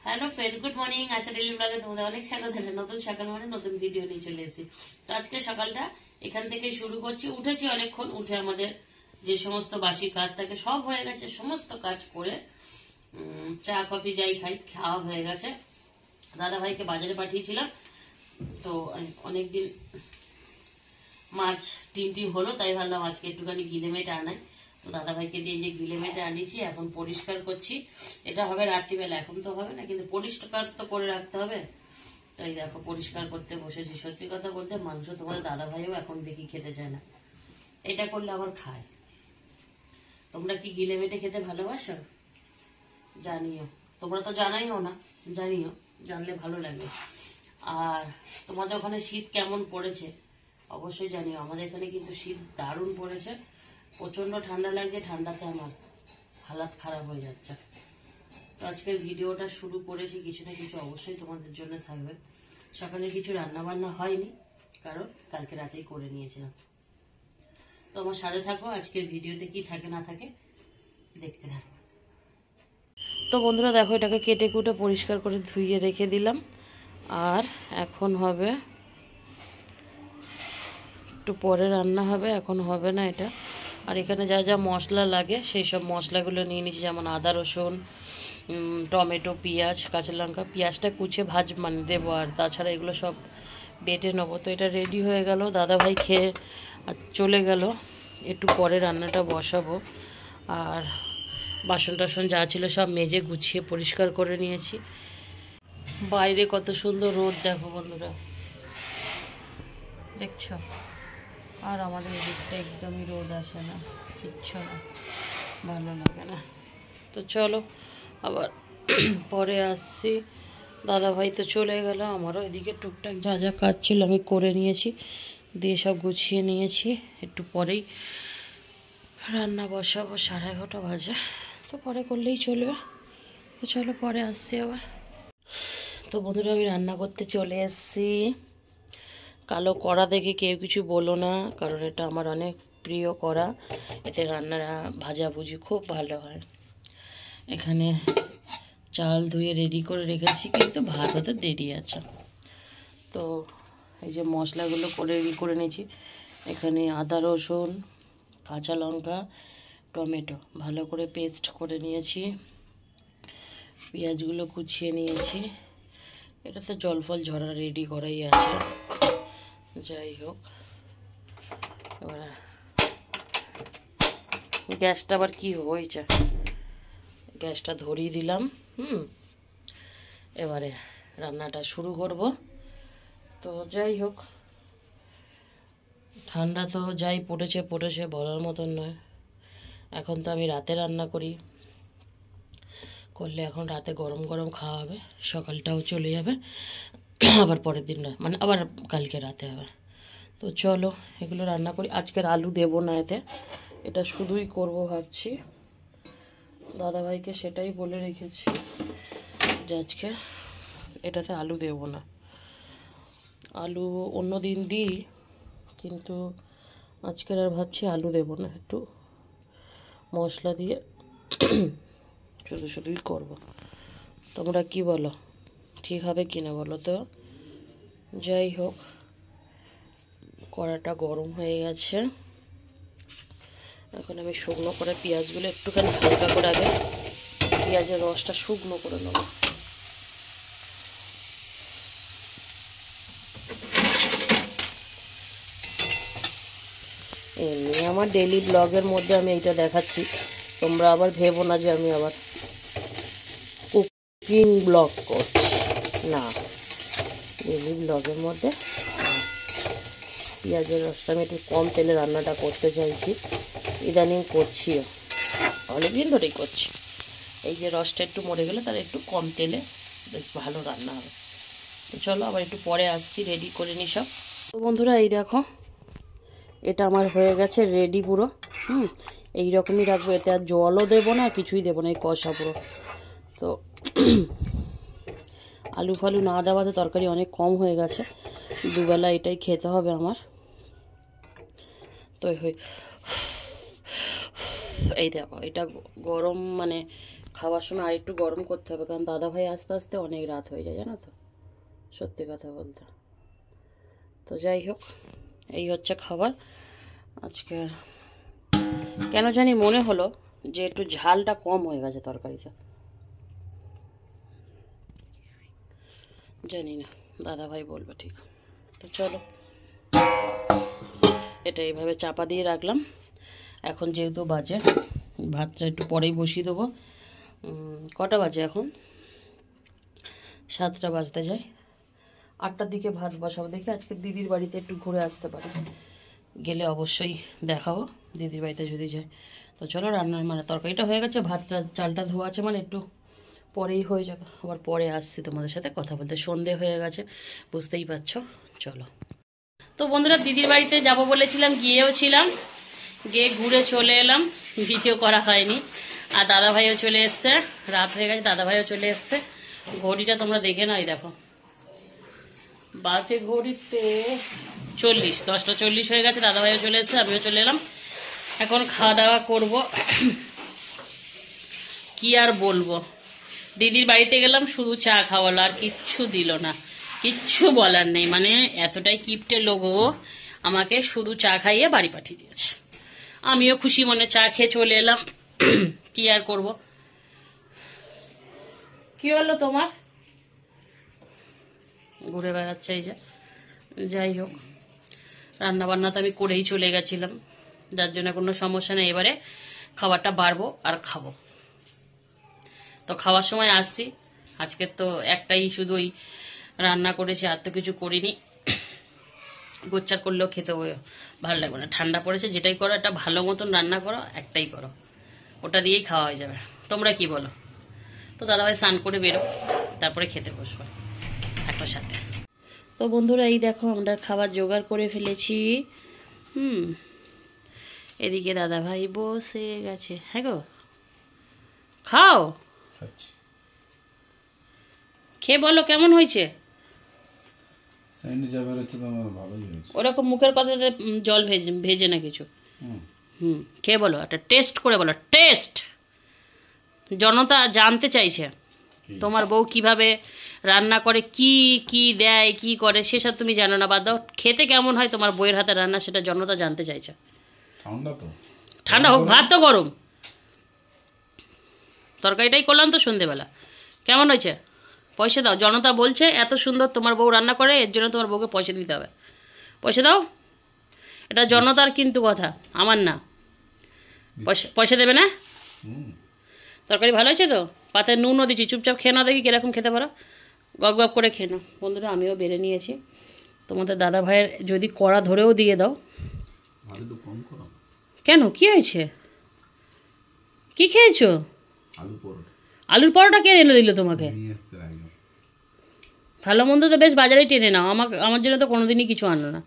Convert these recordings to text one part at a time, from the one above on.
Hello friend, good morning. আশা daily ব্লগে তোমাদের অনেক স্বাগত। নতুন সকাল মানে নতুন ভিডিও নিয়ে চলে এসেছি। তো আজকে সকালটা এখান থেকে শুরু করছি। উঠেছি অনেকক্ষণ, উঠে আমাদের যে সমস্ত বাসি কাজ থাকে সব হয়ে গেছে। সমস্ত কাজ করে চা কফি যাই খাই খাওয়া হয়ে গেছে। দাদা ভাইকে বাজারে পাঠিয়েছিলাম, তো অনেকদিন মাছ টিম হলো, তাই ভাবলাম আজকে একটুখানি গিলে মেটে আনাই। তো দাদা ভাইকে দিয়ে যে গিলে মেটে আনিয়েছি, এখন পরিষ্কার করছি। এটা হবে রাত্রিবেলা, এখন তো হবে না, কিন্তু পরিষ্কার তো করে রাখতে হবে। তাই দেখো পরিষ্কার করতে বসেছি। সত্যি কথা বলতে মাংস তোমার দাদা ভাইও এখন দেখি খেতে চায় না, এটা করলে আবার খায়। তোমরা কি গিলে মেটে খেতে ভালোবাসো? জানিও। তোমরা তো জানাইও না, জানিও, জানলে ভালো লাগে। আর তোমাদের ওখানে শীত কেমন পড়েছে অবশ্যই জানিও। আমাদের এখানে কিন্তু শীত দারুণ পড়েছে, প্রচন্ড ঠান্ডা লাগছে। ঠান্ডাতে আমার হালাত খারাপ হয়ে যাচ্ছে। তো আজকের ভিডিওটা শুরু করেছি, কিছু না কিছু অবশ্যই তোমাদের জন্য থাকবে। সকালে কিছু রান্না বান্না হয়নি, কারণ কালকে রাতেই করে নিয়েছিলাম। তো আমার সাথে থাকো, আজকের ভিডিওতে কি থাকে না থাকে দেখতে থাকো। তো বন্ধুরা দেখো, এটাকে কেটে কুটে পরিষ্কার করে ধুইয়ে রেখে দিলাম। আর এখন হবে, একটু পরে রান্না হবে, এখন হবে না এটা। আর এখানে যা যা মশলা লাগে সেই সব মশলাগুলো নিয়ে নিয়েছি, যেমন আদা রসুন, টমেটো, পেঁয়াজ, কাঁচা লঙ্কা। পেঁয়াজটা কুচে দেবো, আর তাছাড়া এগুলো সব বেটে নেবো। তো এটা রেডি হয়ে গেল, দাদাভাই খেয়ে চলে গেল। একটু পরে রান্নাটা বসাবো। আর বাসন টাসন যা ছিল সব মেজে গুছিয়ে পরিষ্কার করে নিয়েছি। বাইরে কত সুন্দর রোদ দেখো বন্ধুরা, দেখছো? আর আমাদের এদিকটা একদমই রোদ আসে না, কিচ্ছু না, ভালো লাগে না। তো চলো আবার পরে আসছি। দাদাভাই তো চলে গেল, আমারও এদিকে টুকটাক যা যা কাজ ছিল আমি করে নিয়েছি, দিয়ে সব গুছিয়ে নিয়েছি। একটু পরেই রান্না বসাবো, 11:30 বাজে। তো পরে করলেই চলবে। তো চলো পরে আসছি আবার। তো বন্ধুরা আমি রান্না করতে চলে এসেছি। কালো কড়া দেখে কেউ কিছু বলো না, কারণ এটা আমার অনেক প্রিয় কড়া। এতে রান্নারা ভাজাভুজি খুব ভালো হয়। এখানে চাল ধুয়ে রেডি করে রেখেছি, কিন্তু ভাত হতে দেরি আছে। তো এই যে মশলাগুলো রেডি করে নিয়েছি। এখানে আদা রসুন, কাঁচা লঙ্কা, টমেটো ভালো করে পেস্ট করে নিয়েছি। পেঁয়াজগুলো কুচিয়ে নিয়েছি। এটাতে জল ফল ঝরা রেডি করাই আছে। যাই হোক, এবার গ্যাসটা আবার কি হয়েছে, গ্যাসটা ধরিয়ে দিলাম। এবারে রান্নাটা শুরু করব। তো যাই হোক, ঠান্ডা তো যাই পড়েছে বলার মতন নয়। এখন তো আমি রাতে রান্না করলে এখন রাতে গরম গরম খাওয়া হবে, সকালটাও চলে যাবে, আবার পরের দিন আবার কালকে রাতে হবে। তো চলো এগুলো রান্না করি। আজকের আলু দেবো না এতে, এটা শুধুই করব ভাবছি। দাদাভাইকে সেটাই বলে রেখেছি যে আজকে এটাতে আলু দেব না। আলু অন্য দিন দিই, কিন্তু আজকের আর ভাবছি আলু দেব না, একটু মশলা দিয়ে শুধুই করব। তোমরা কি বলো, ঠিক হবে কি না বলো তো? যাই হোক, কড়াটা গরম হয়ে গেছে। এখন আমি শুকনো করে পেঁয়াজগুলো একটুখানি হালকা করে আগে পেঁয়াজের রসটা শুকনো করে নেব। এমনি আমার ডেলি ব্লগের মধ্যে আমি এইটা দেখাচ্ছি, তোমরা আবার ভেবো না যে আমি আবার কুকিং ব্লগ করছি, না। ডেলি ব্লগের মধ্যে পেঁয়াজের রসটা আমি একটু কম তেলে রান্নাটা করতে চাইছি, ইদানিং করছিও, অনেকদিন ধরেই করছি। এই যে রসটা একটু মরে গেলে তার একটু কম তেলে বেশ ভালো রান্না হবে। তো চলো আবার একটু পরে আসছি, রেডি করে নিই সব। তো বন্ধুরা এই দেখো, এটা আমার হয়ে গেছে রেডি পুরো। এই রকমই রাখবো, এতে আর জলও দেবো না, কিছুই দেবো না, এই কষা পুরো। তো আলু ফালু না দেওয়াতে তরকারি অনেক কম হয়ে গেছে, দুবেলা এটাই খেতে হবে আমার। তো এই দেখো, এটা গরম খাওয়ার সময় আর একটু গরম করতে হবে, কারণ দাদাভাই আস্তে আস্তে অনেক রাত হয়ে যায়, জানো তো, সত্যি কথা বলতে। তো যাই হোক, এই হচ্ছে খাবার আজকে। কেন জানি মনে হলো যে একটু ঝালটা কম হয়ে গেছে তরকারিতে, জানি না, দাদাভাই বলবে ঠিক। তো চলো, এটা এইভাবে চাপা দিয়ে রাখলাম। এখন যেহেতু বাজে, ভাতটা একটু পরেই বসিয়ে দেবো। কটা বাজে এখন? 7টা বাজতে যায়। 8টার দিকে ভাত বসাবো। দেখি আজকে দিদির বাড়িতে একটু ঘুরে আসতে পারি, গেলে অবশ্যই দেখাবো দিদির বাড়িতে যদি যায়। তো চলো, রান্নার মানে তরকারিটা হয়ে গেছে, ভাতটা চালটা ধোয়া আছে, মানে একটু পরেই হয়ে যাবে। আবার পরে আসছি তোমাদের সাথে কথা বলতে, সন্ধে হয়ে গেছে বুঝতেই পারছো। চলো। তো বন্ধুরা, দিদির বাড়িতে যাব বলেছিলাম, গিয়েও ছিলাম, গিয়ে ঘুরে চলে এলাম, ভিডিও করা হয়নি। আর দাদাভাইও চলে এসছে, রাত হয়ে গেছে, দাদাভাইও চলে এসছে। ঘড়িটা তোমরা দেখে নাও, দেখো বাজে ঘড়িতে 40, 10টা 40 হয়ে গেছে। দাদাভাইও চলে এসছে, আমিও চলে এলাম। এখন খাওয়া দাওয়া করবো। কি আর বলবো, দিদির বাড়িতে গেলাম, শুধু চা খাওয়ালো, আর কিচ্ছু দিল না, কিচ্ছু বলার নেই। মানে এতটাই কিপটে লোক, আমাকে শুধু চা খাইয়ে বাড়ি পাঠিয়ে দিয়েছে। আমিও খুশি মনে চা খেয়ে চলে এলাম। কি আর করব। কি হলো তোমার? ঘুরে বেড়াচ্ছে এই যে। যাই হোক, রান্না বান্না তো আমি করেই চলে গেছিলাম, যার জন্য কোনো সমস্যা নেই। এবারে খাবারটা বাড়বো আর খাবো। তো খাওয়ার সময় আসছি, আজকে তো একটাই শুধু ওই রান্না করেছি, আর তো কিছু করিনি। গোচ্চার করলেও খেতে ভালো লাগবে না, ঠান্ডা পড়েছে। যেটাই করো একটা ভালো মতন রান্না করো, একটাই করো, ওটা দিয়েই খাওয়া হয়ে যাবে। তোমরা কি বলো? তো দাদাভাই স্নান করে বেরো, তারপরে খেতে বসবো একটার সাথে। তো বন্ধুরা, এই দেখো আমরা খাবার জোগাড় করে ফেলেছি। এদিকে দাদাভাই বসে গেছে। হ্যাঁ গো, খাও, খেয়ে বলো কেমন হয়েছে। ওরকম মুখের কথাতে জল ভেজে না কিছু। খেয়ে বলো, একটা টেস্ট করে বলো, টেস্ট। জনতা জানতে চাইছে তোমার বউ কিভাবে রান্না করে, কি কি দেয়, কি করে, সেসব তুমি জানো না। বাদ দাও, খেতে কেমন হয় তোমার বউয়ের হাতে রান্না, সেটা জনতা জানতে চাইছে। ঠান্ডা হোক, ভাত তো গরম। তরকারিটাই করলাম তো সন্ধেবেলা, কেমন হয়েছে? পয়সা দাও। জনতা বলছে এত সুন্দর তোমার বউ রান্না করে, এর জন্য তোমার বউকে পয়সা দিতে হবে। পয়সা দাও। এটা জনতার কিন্তু কথা, আমার না। পয়সা দেবে না? তরকারি ভালো হয়েছে তো? পাতে নুনও দিচ্ছি, চুপচাপ খেয়ে নাও, দেখি কিরকম খেতে পারো। গপ গপ করে খেয়ে নাও। বন্ধুরা, আমিও বেড়ে নিয়েছি। তোমাদের দাদা ভাইয়ের যদি কড়া ধরেও দিয়ে দাও। কেন, কি হয়েছে? কি খেয়েছো? আলুর পরোটা কে এনে দিল তোমাকে? ভালো মন্দ তো বেশ বাজারেই টেনে নাও, আমার জন্য তো কোনোদিনই কিছু আনলো না।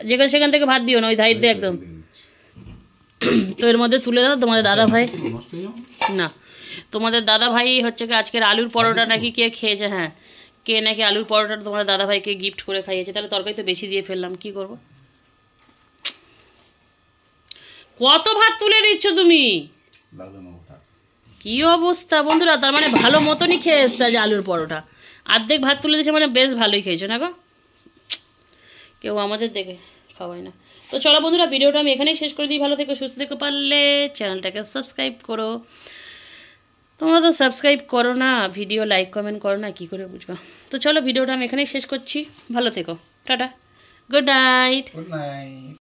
যেখানে সেখান থেকে ভাত দিও না, ওই ধাইর দিয়ে একদম। তো এর মধ্যে তুলে দাও। তোমাদের দাদা ভাই না, তোমাদের দাদা ভাই হচ্ছে কি আজকের আলুর পরোটা নাকি কে খেয়েছে। হ্যাঁ, কে নাকি আলুর পরোটাটা তোমাদের দাদা ভাইকে গিফট করে খাইয়েছে। তাহলে তরকারি তো বেশি দিয়ে ফেললাম, কি করব। কত ভাত তুলে দিচ্ছ তুমি? কি অবস্থা বন্ধুরা, তার মানে ভালো মতনই খেয়ে এসছে আজ আলুর পরোটা। অর্ধেক ভাত তুলে দিচ্ছে, মানে বেশ ভালোই খেয়েছো না গো। কেউ আমাদের দেখে খাওয়াই না। তো চলো বন্ধুরা, ভিডিওটা আমি এখানেই শেষ করে দিই। ভালো থেকো, সুস্থ থেকো, পারলে চ্যানেলটাকে সাবস্ক্রাইব করো। তোমরা তো সাবস্ক্রাইব করো না, ভিডিও লাইক কমেন্ট করো না, কী করে বুঝবো। তো চলো, ভিডিওটা আমি এখানেই শেষ করছি। ভালো থেকো, টাটা, গুড নাইট।